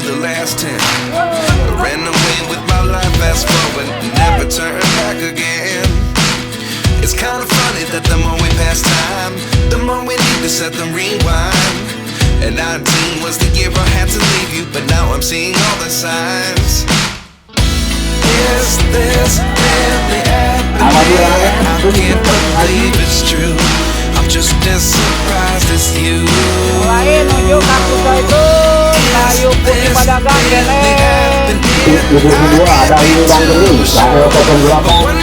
the last 10. I ran away with my life, fast forward, never turn back again. It's kind of funny that the more we pass time, the more we need to set the rewind. And 19 was the year I had to leave you, but now I'm seeing all the signs. Is this really happening? I can't believe it's true. I'm just as surprised as you. Lain unjuk kartunya itu kayu putih pedagang gele. Kedua ada udang kering, ada potong kelapa.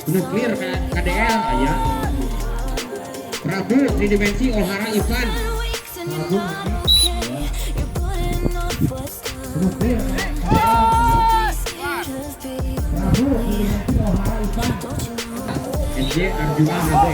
Nuklir KDL aya Prabu tridimensi Ohara Ivan Prabu nuklir Prabu tridimensi Ohara Ivan NJ Arjuna HD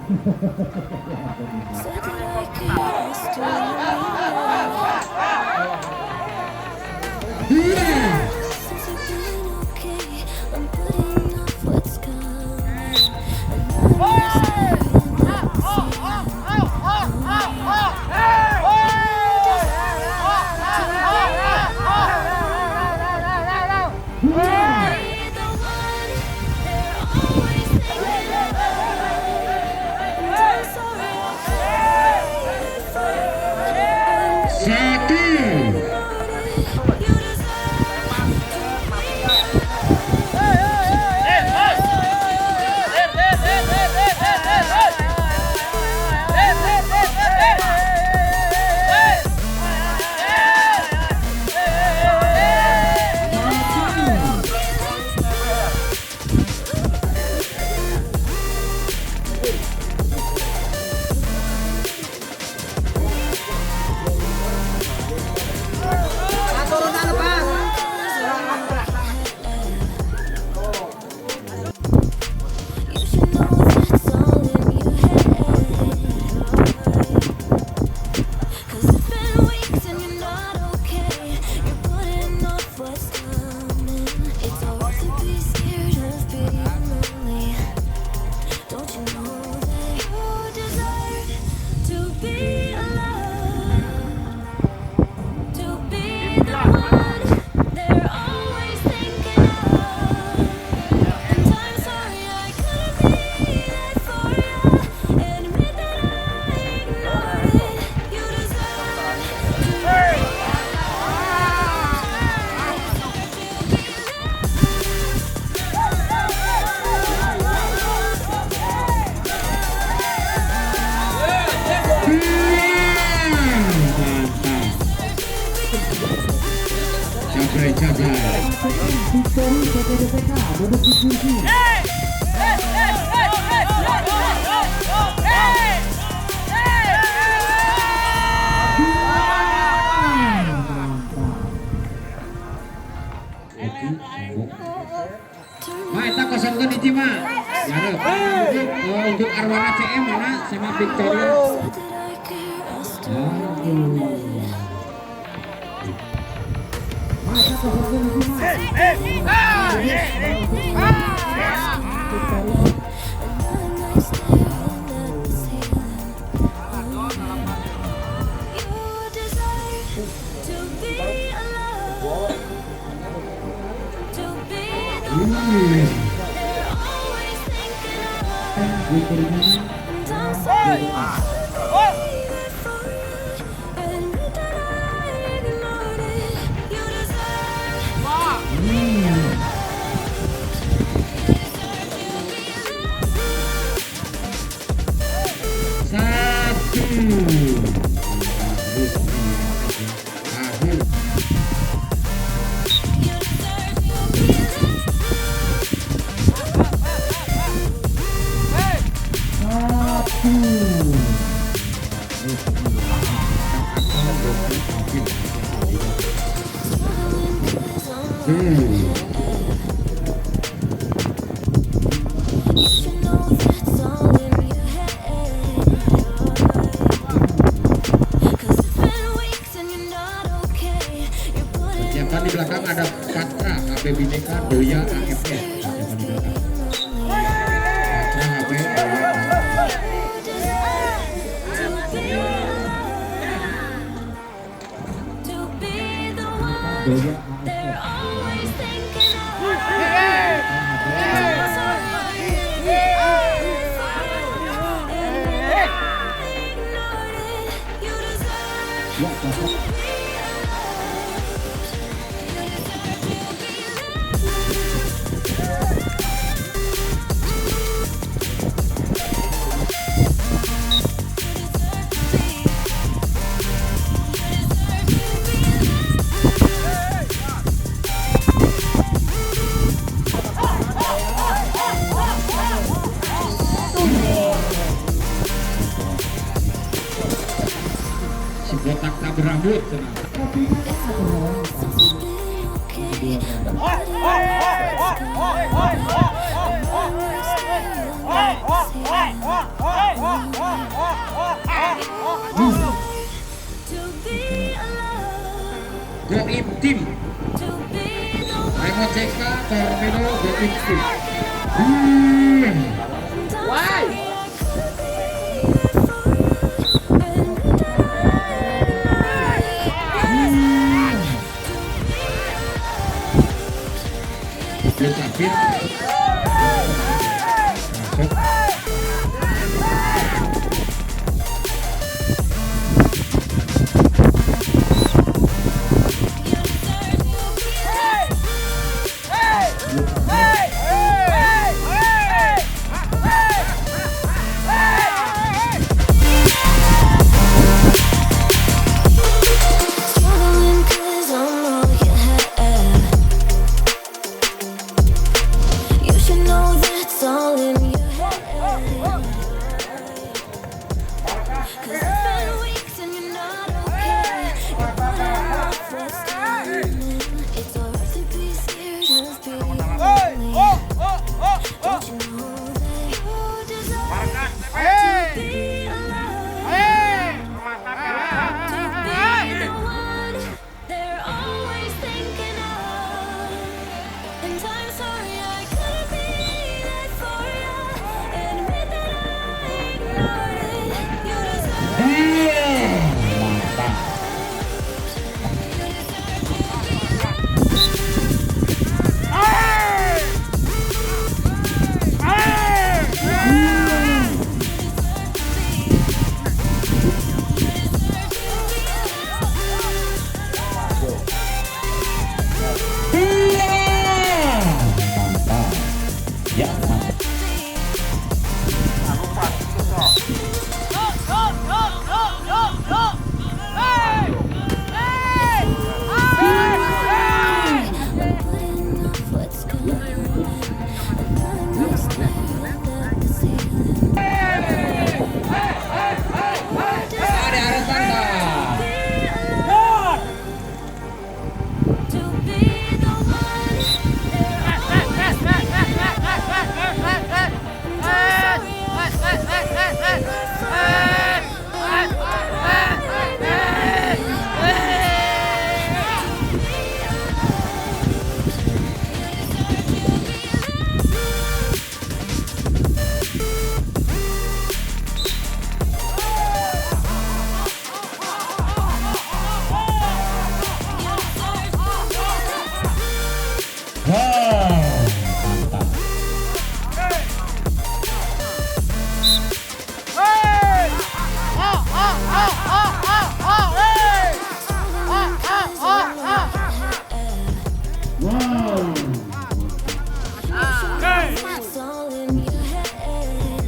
Said that I could rest since you've been okay. I'm putting off what's come. Kita kosongkan di Cima. Untuk Arwana CM mana sama Victoria. Persiapan di belakang ada Patra, apabila, Doya, AFF. Persiapan di belakang. Patra, HP, Doya. Botak tak berambut. insting. Belum terakhir. Struggling 'cause I'm all you had. You should know that's all in your head. 'Cause it's been weeks and you're not okay. You're putting off what's coming. It's alright to be scared of being lonely. Don't you know that you deserve to be alone? To be the one they're always thinking of. And I'm sorry I couldn't be there for you. Admit that I ignored it. You deserve Mantap. Mantap. Ya, mantap. putting off what's coming. I'm gonna stay up at the ceiling. Ada harapan tak? To be the one they're always thinking of. Mantap. Wow. That's all in your head.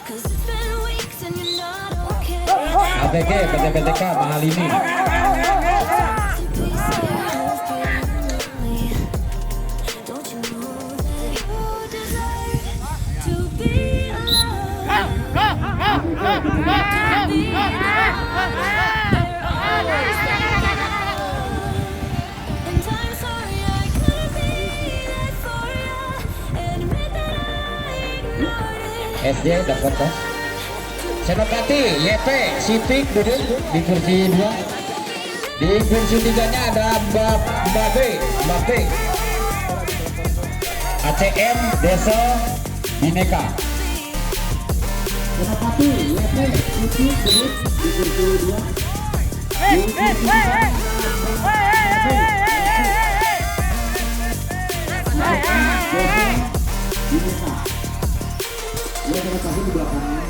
'Cause it's been weeks and you're not okay. ATG PT-PTK mahal ini. To be scared of being lonely. Don't you know that you deserve to be alone? To be the one they're always thinking of. And I'm sorry I couldn't be there for you. Admit that I ignored it. SD dapat kan? Senopati, YP, Sipik duduk di kursi 2. Di kursi 3-nya ada Mbak B. ACM Desa Bineka. Senopati, YP, Sipik duduk di kursi 2. Di kursi 3-nya Desa Bineka. Ya, Senopati di belakangnya.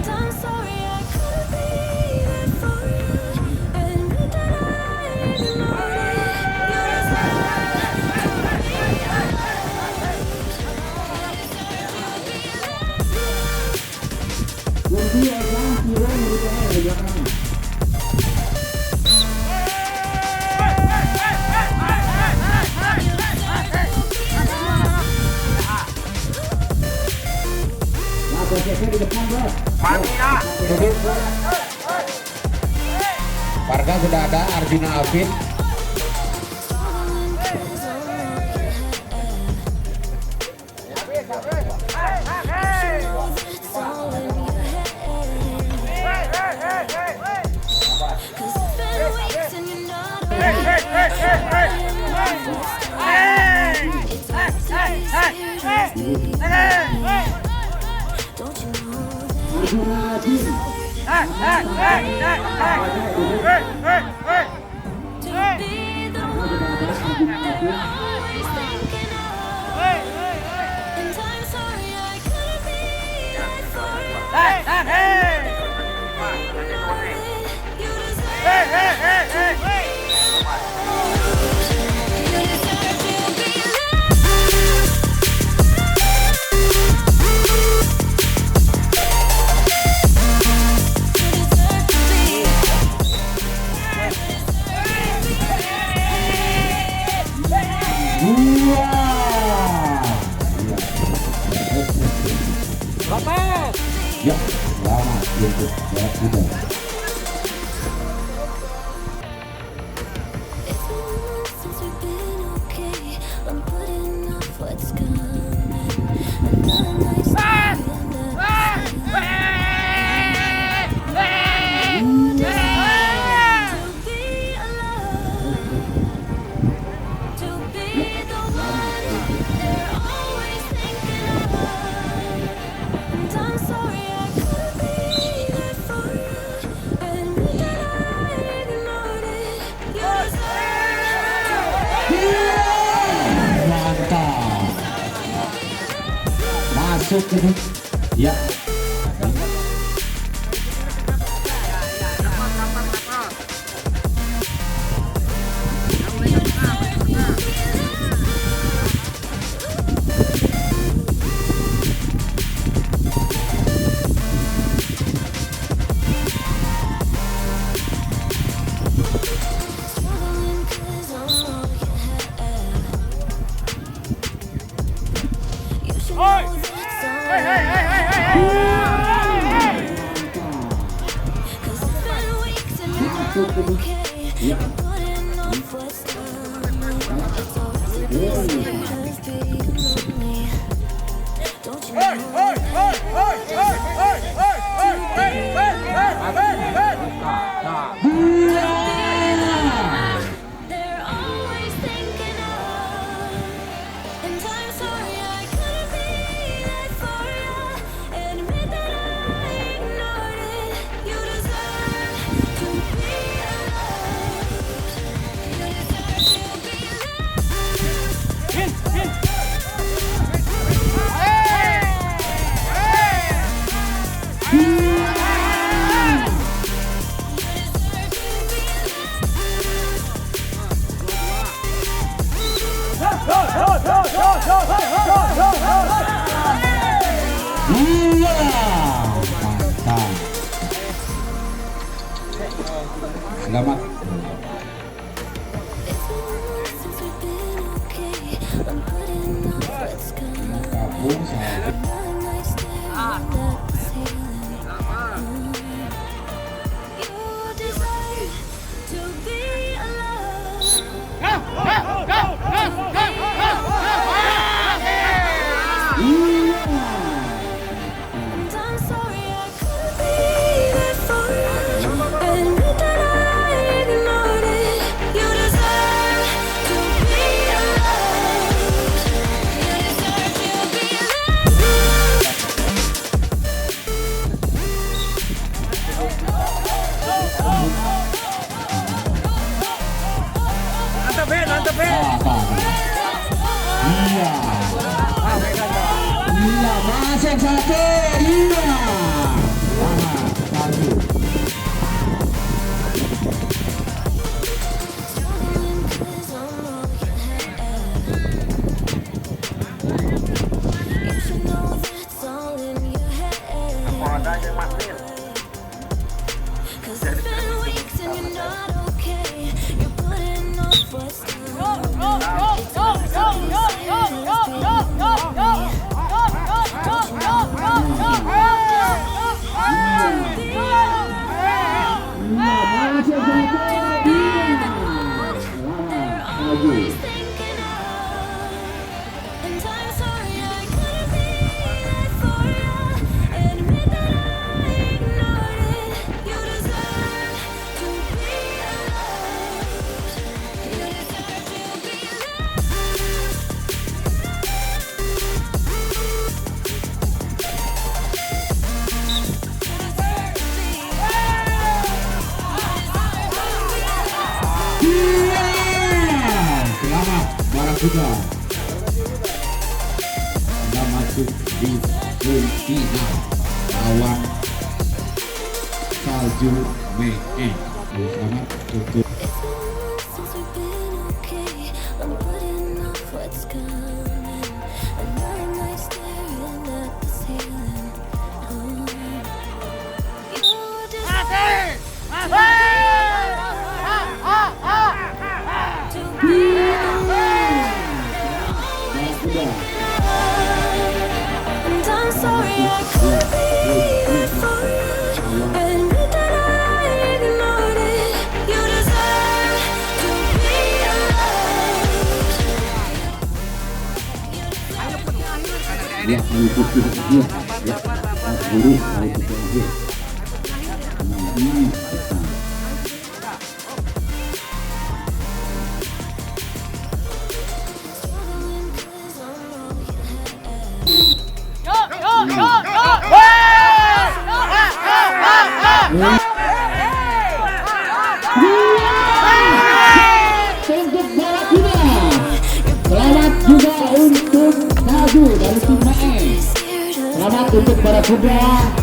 I'm sorry I couldn't be there for you. Admit that I ignored it. duduk. Warga sudah ada Arjuna Alvin. Ya, selamat untuk balap kuda. Masuk ini. Ya. Selamat. Iya, masuk satu, iya. Satu. sudah masuk di zona final lawan salju BE. Selamat untuk Since we've been okay, I'm putting off what's coming. Another night staring at the ceiling. You're just and I'm sorry I could be for you. Admit that I ignored it. You deserve to be loved. Ya, mengikuti dia. Ya, guru mengikuti dia. untuk bola kuda. Selamat juga untuk salju dari tim BE. Selamat untuk para kuda,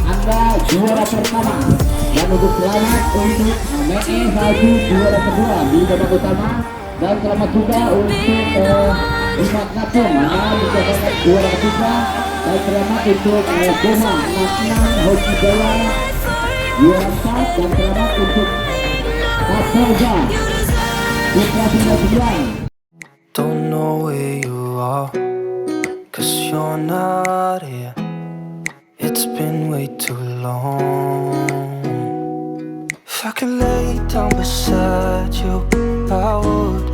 Anda juara pertama. Dan untuk selamat untuk BE salju juara kedua di babak utama. Dan selamat juga untuk Lima Kapung, Anda mencapai juara ketiga. Dan selamat untuk Zona, Hoki Jaya juara 4. Dan selamat untuk Apabila Putra 99. Don't know where you are, 'cause you're not here. It's been way too long. If I could lay down beside you, I would.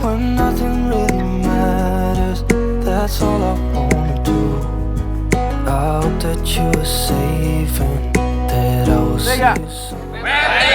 When nothing really matters, that's all I wanna do. I hope that you were safe and that I will see you soon.